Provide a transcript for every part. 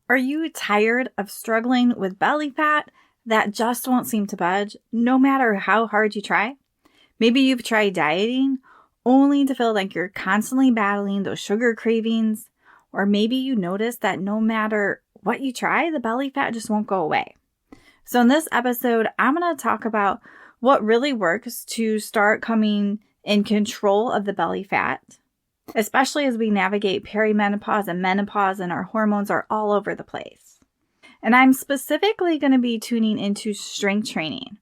Are you tired of struggling with belly fat that just won't seem to budge, no matter how hard you try? Maybe you've tried dieting only to feel like you're constantly battling those sugar cravings, or maybe you notice that no matter what you try, the belly fat just won't go away. So in this episode, I'm going to talk about what really works to start coming in control of the belly fat, especially as we navigate perimenopause and menopause and our hormones are all over the place. And I'm specifically going to be tuning into strength training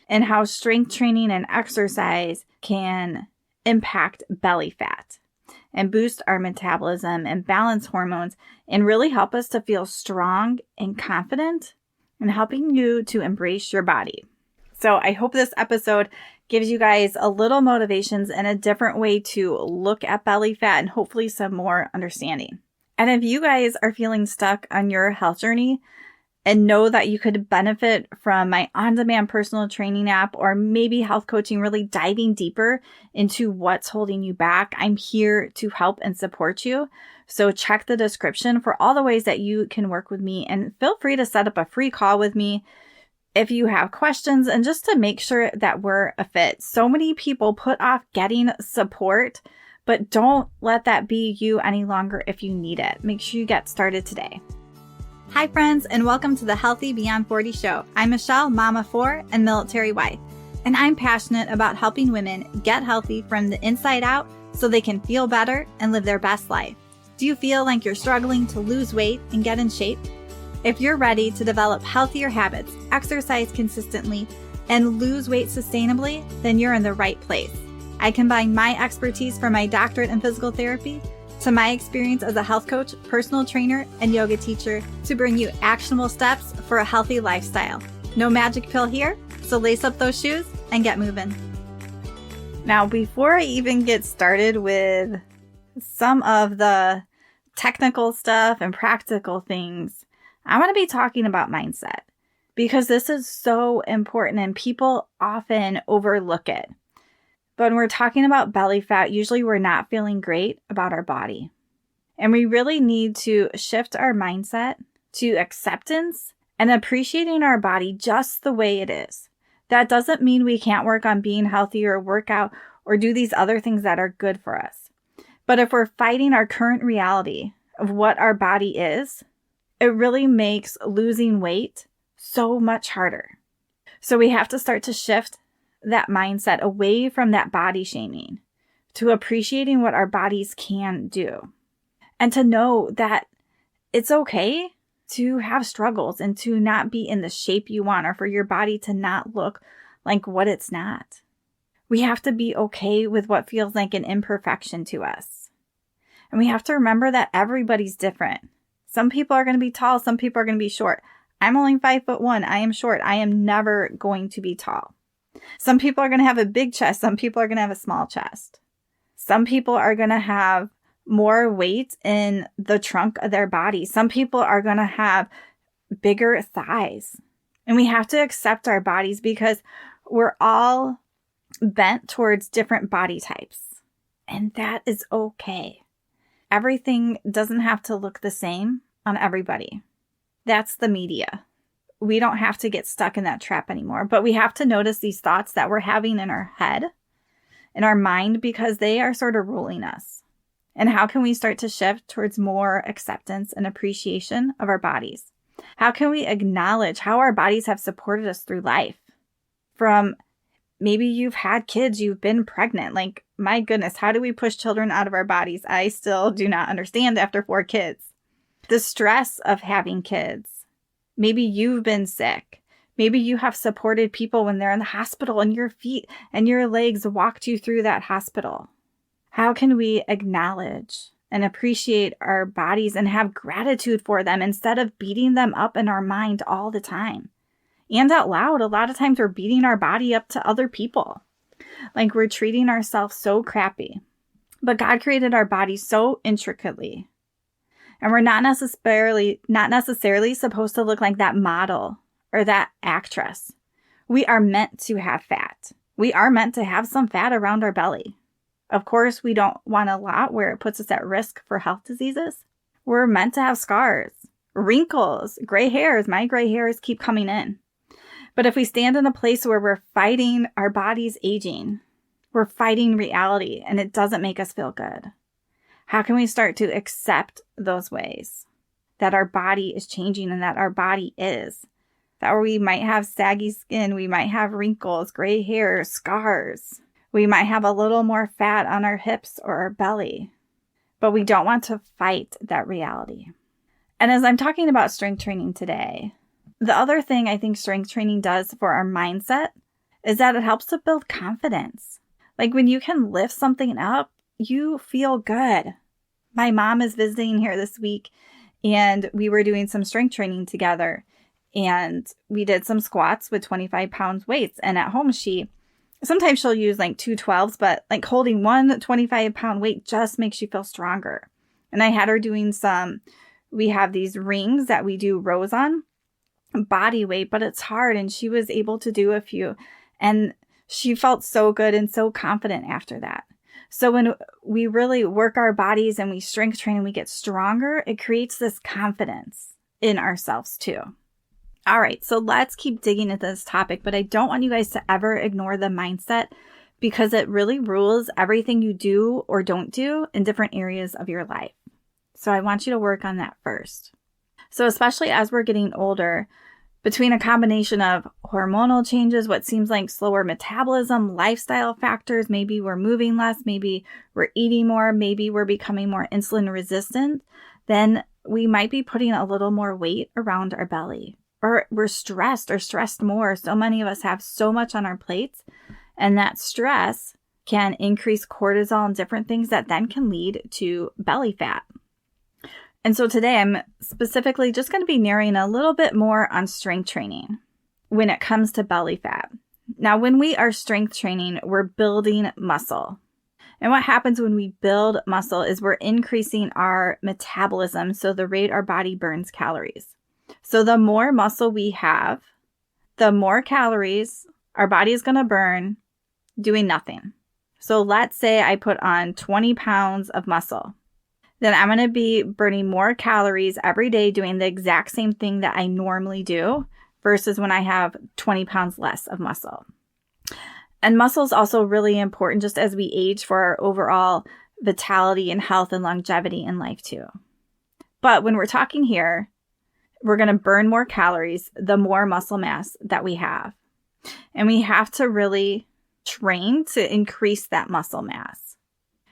and how strength training and exercise can impact belly fat and boost our metabolism and balance hormones and really help us to feel strong and confident and helping you to embrace your body. So I hope this episode gives you guys a little motivations and a different way to look at belly fat and hopefully some more understanding. And if you guys are feeling stuck on your health journey and know that you could benefit from my on-demand personal training app or maybe health coaching, really diving deeper into what's holding you back, I'm here to help and support you. So check the description for all the ways that you can work with me and feel free to set up a free call with me if you have questions and just to make sure that we're a fit. So many people put off getting support, but don't let that be you any longer if you need it. Make sure you get started today. Hi friends, and welcome to the Healthy Beyond 40 show. I'm Michelle, mama 4 and military wife, and I'm passionate about helping women get healthy from the inside out so they can feel better and live their best life. Do you feel like you're struggling to lose weight and get in shape? If you're ready to develop healthier habits, exercise consistently, and lose weight sustainably, then you're in the right place. I combine my expertise from my doctorate in physical therapy to my experience as a health coach, personal trainer, and yoga teacher to bring you actionable steps for a healthy lifestyle. No magic pill here, so lace up those shoes and get moving. Now, before I even get started with some of the technical stuff and practical things, I want to be talking about mindset because this is so important and people often overlook it. But when we're talking about belly fat, usually we're not feeling great about our body. And we really need to shift our mindset to acceptance and appreciating our body just the way it is. That doesn't mean we can't work on being healthy or work out or do these other things that are good for us. But if we're fighting our current reality of what our body is, it really makes losing weight so much harder. So we have to start to shift that mindset away from that body shaming to appreciating what our bodies can do and to know that it's okay to have struggles and to not be in the shape you want or for your body to not look like what it's not. We have to be okay with what feels like an imperfection to us. And we have to remember that everybody's different. Some people are going to be tall. Some people are going to be short. I'm only 5'1". I am short. I am never going to be tall. Some people are going to have a big chest. Some people are going to have a small chest. Some people are going to have more weight in the trunk of their body. Some people are going to have bigger thighs. And we have to accept our bodies because we're all bent towards different body types. And that is okay. Everything doesn't have to look the same on everybody. That's the media. We don't have to get stuck in that trap anymore, but we have to notice these thoughts that we're having in our head, in our mind, because they are sort of ruling us. And how can we start to shift towards more acceptance and appreciation of our bodies? How can we acknowledge how our bodies have supported us through life? From maybe you've had kids, you've been pregnant. Like, my goodness, how do we push children out of our bodies? I still do not understand after 4 kids. The stress of having kids. Maybe you've been sick. Maybe you have supported people when they're in the hospital and your feet and your legs walked you through that hospital. How can we acknowledge and appreciate our bodies and have gratitude for them instead of beating them up in our mind all the time? And out loud, a lot of times we're beating our body up to other people. Like we're treating ourselves so crappy. But God created our bodies so intricately. And we're not necessarily supposed to look like that model or that actress. We are meant to have fat. We are meant to have some fat around our belly. Of course, we don't want a lot where it puts us at risk for health diseases. We're meant to have scars. wrinkles, gray hairs. My gray hairs keep coming in. But if we stand in a place where we're fighting our body's aging, we're fighting reality, and it doesn't make us feel good. How can we start to accept those ways that our body is changing and that our body is? That we might have saggy skin, we might have wrinkles, gray hair, scars. We might have a little more fat on our hips or our belly. But we don't want to fight that reality. And as I'm talking about strength training today, the other thing I think strength training does for our mindset is that it helps to build confidence. Like when you can lift something up, you feel good. My mom is visiting here this week, and we were doing some strength training together, and we did some squats with 25 pounds weights. And at home, sometimes she'll use like 212s, but like holding one 25 pound weight just makes you feel stronger. And I had her doing we have these rings that we do rows on, body weight, but it's hard. And she was able to do a few, and she felt so good and so confident after that. So when we really work our bodies and we strength train and we get stronger, it creates this confidence in ourselves too. All right, so let's keep digging into this topic, but I don't want you guys to ever ignore the mindset because it really rules everything you do or don't do in different areas of your life. So I want you to work on that first. So especially as we're getting older, between a combination of hormonal changes, what seems like slower metabolism, lifestyle factors, maybe we're moving less, maybe we're eating more, maybe we're becoming more insulin resistant, then we might be putting a little more weight around our belly. Or we're stressed more. So many of us have so much on our plates, and that stress can increase cortisol and different things that then can lead to belly fat. And so today I'm specifically just going to be narrowing a little bit more on strength training when it comes to belly fat. Now, when we are strength training, we're building muscle. And what happens when we build muscle is we're increasing our metabolism, so the rate our body burns calories. So the more muscle we have, the more calories our body is going to burn doing nothing. So let's say I put on 20 pounds of muscle. Then I'm going to be burning more calories every day doing the exact same thing that I normally do versus when I have 20 pounds less of muscle. And muscle is also really important just as we age for our overall vitality and health and longevity in life too. But when we're talking here, we're going to burn more calories the more muscle mass that we have. And we have to really train to increase that muscle mass.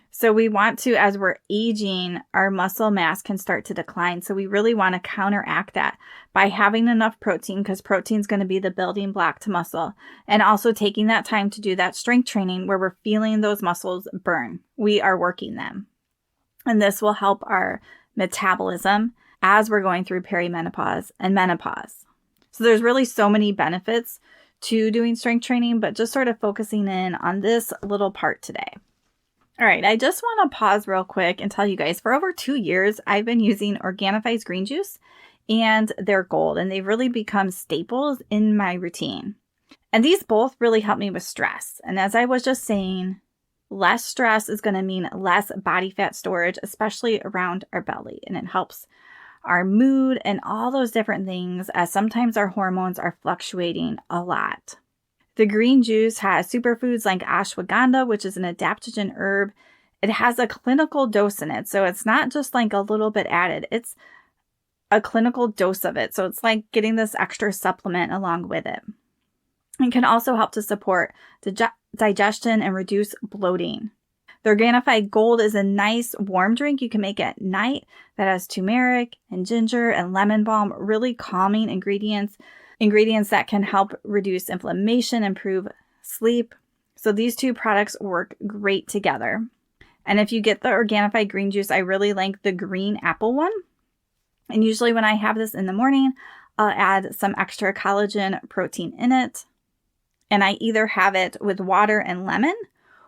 So we want to, as we're aging, our muscle mass can start to decline. So we really want to counteract that by having enough protein, because protein is going to be the building block to muscle. And also taking that time to do that strength training where we're feeling those muscles burn. We are working them. And this will help our metabolism as we're going through perimenopause and menopause. So there's really so many benefits to doing strength training, but just sort of focusing in on this little part today. All right, I just want to pause real quick and tell you guys, for over 2 years, I've been using Organifi's green juice and their gold, and they've really become staples in my routine. And these both really help me with stress. And as I was just saying, less stress is going to mean less body fat storage, especially around our belly. And it helps our mood and all those different things, as sometimes our hormones are fluctuating a lot. The green juice has superfoods like ashwagandha, which is an adaptogen herb. It has a clinical dose in it. So it's not just like a little bit added. It's a clinical dose of it. So it's like getting this extra supplement along with it. It can also help to support digestion and reduce bloating. The Organifi Gold is a nice warm drink you can make at night that has turmeric and ginger and lemon balm, really calming ingredients that can help reduce inflammation, improve sleep. So these two products work great together. And if you get the Organifi green juice, I really like the green apple one. And usually when I have this in the morning, I'll add some extra collagen protein in it. And I either have it with water and lemon,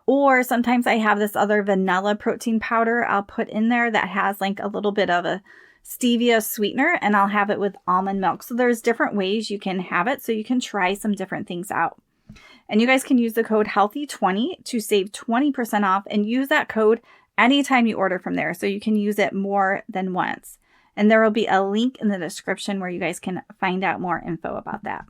or sometimes I have this other vanilla protein powder I'll put in there that has like a little bit of a stevia sweetener, and I'll have it with almond milk. So there's different ways you can have it, so you can try some different things out. And you guys can use the code HEALTHY20 to save 20% off, and use that code anytime you order from there, so you can use it more than once. And there will be a link in the description where you guys can find out more info about that.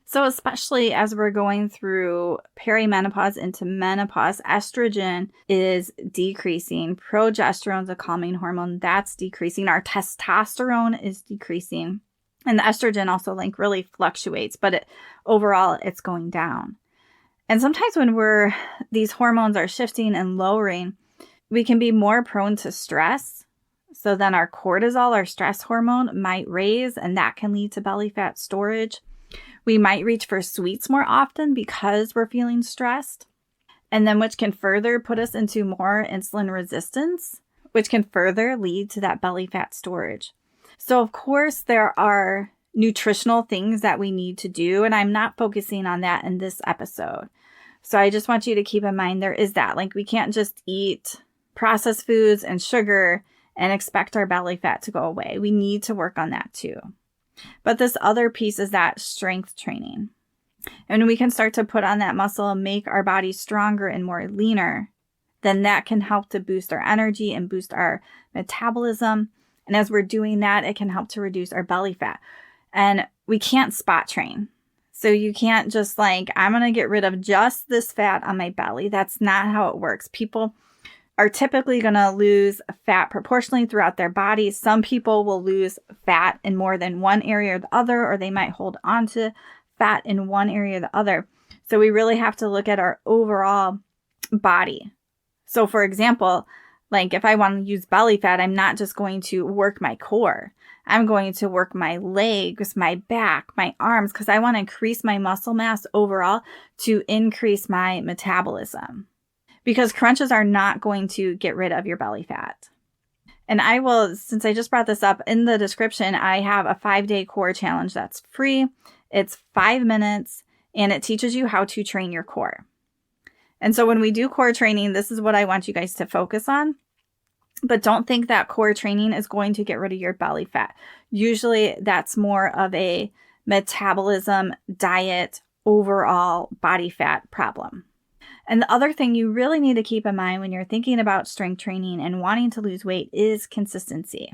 So especially as we're going through perimenopause into menopause, estrogen is decreasing. Progesterone is a calming hormone that's decreasing. Our testosterone is decreasing. And the estrogen also really fluctuates, but overall it's going down. And sometimes when these hormones are shifting and lowering, we can be more prone to stress. So then our cortisol, our stress hormone, might raise, and that can lead to belly fat storage. We might reach for sweets more often because we're feeling stressed, and then which can further put us into more insulin resistance, which can further lead to that belly fat storage. So of course, there are nutritional things that we need to do, and I'm not focusing on that in this episode. So I just want you to keep in mind there is that. We can't just eat processed foods and sugar and expect our belly fat to go away. We need to work on that too. But this other piece is that strength training. And when we can start to put on that muscle and make our body stronger and more leaner, then that can help to boost our energy and boost our metabolism. And as we're doing that, it can help to reduce our belly fat. And we can't spot train. So you can't just I'm going to get rid of just this fat on my belly. That's not how it works. People are typically going to lose fat proportionally throughout their body. Some people will lose fat in more than one area or the other, or they might hold on to fat in one area or the other. So we really have to look at our overall body. So for example, if I want to use belly fat, I'm not just going to work my core. I'm going to work my legs, my back, my arms, because I want to increase my muscle mass overall to increase my metabolism. Because crunches are not going to get rid of your belly fat. And I will, since I just brought this up, in the description, I have a 5-day core challenge that's free. It's 5 minutes, and it teaches you how to train your core. And so when we do core training, this is what I want you guys to focus on. But don't think that core training is going to get rid of your belly fat. Usually that's more of a metabolism, diet, overall body fat problem. And the other thing you really need to keep in mind when you're thinking about strength training and wanting to lose weight is consistency.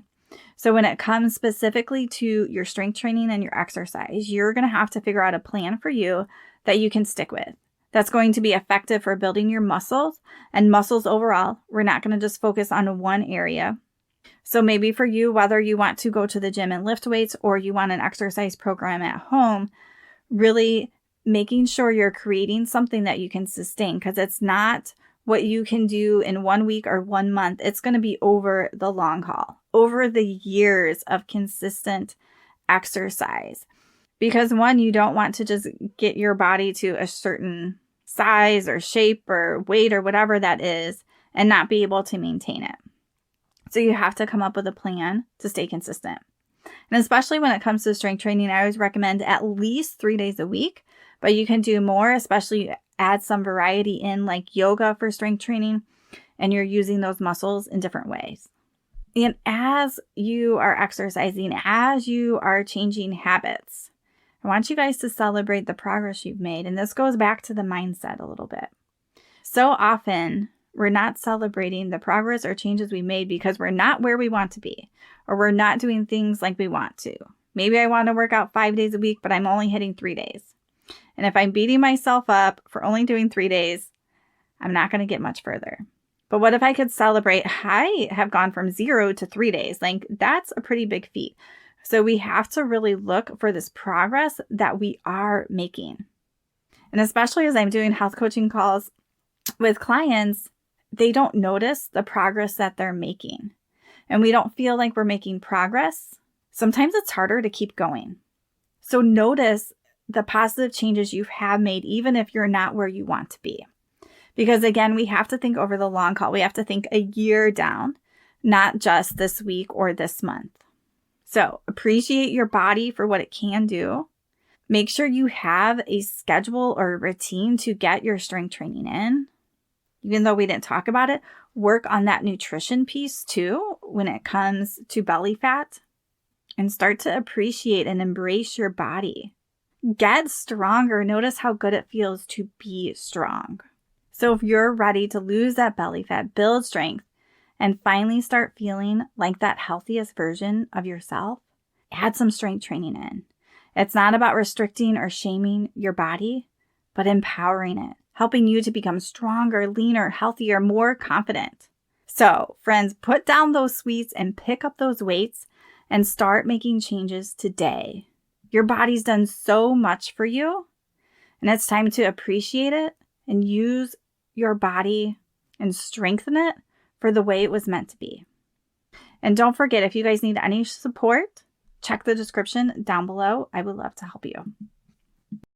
So when it comes specifically to your strength training and your exercise, you're going to have to figure out a plan for you that you can stick with. That's going to be effective for building your muscles and muscles overall. We're not going to just focus on one area. So maybe for you, whether you want to go to the gym and lift weights or you want an exercise program at home, really making sure you're creating something that you can sustain, because it's not what you can do in 1 week or 1 month. It's going to be over the long haul, over the years of consistent exercise. Because one, you don't want to just get your body to a certain size or shape or weight or whatever that is and not be able to maintain it. So you have to come up with a plan to stay consistent. And especially when it comes to strength training, I always recommend at least 3 days a week. But you can do more, especially add some variety in yoga for strength training, and you're using those muscles in different ways. And as you are exercising, as you are changing habits, I want you guys to celebrate the progress you've made. And this goes back to the mindset a little bit. So often, we're not celebrating the progress or changes we made because we're not where we want to be, or we're not doing things like we want to. Maybe I want to work out 5 days a week, but I'm only hitting 3 days. And if I'm beating myself up for only doing 3 days, I'm not going to get much further. But what if I could celebrate, I have gone from 0 to 3 days? That's a pretty big feat. So we have to really look for this progress that we are making. And especially as I'm doing health coaching calls with clients, they don't notice the progress that they're making. And we don't feel like we're making progress. Sometimes it's harder to keep going. So notice the positive changes you have made, even if you're not where you want to be. Because again, we have to think over the long haul. We have to think a year down, not just this week or this month. So appreciate your body for what it can do. Make sure you have a schedule or a routine to get your strength training in. Even though we didn't talk about it, work on that nutrition piece too when it comes to belly fat, and start to appreciate and embrace your body. Get stronger. Notice how good it feels to be strong. So if you're ready to lose that belly fat, build strength, and finally start feeling like that healthiest version of yourself, add some strength training in. It's not about restricting or shaming your body, but empowering it, helping you to become stronger, leaner, healthier, more confident. So, friends, put down those sweets and pick up those weights and start making changes today. Your body's done so much for you, and it's time to appreciate it and use your body and strengthen it for the way it was meant to be. And don't forget, if you guys need any support, check the description down below. I would love to help you.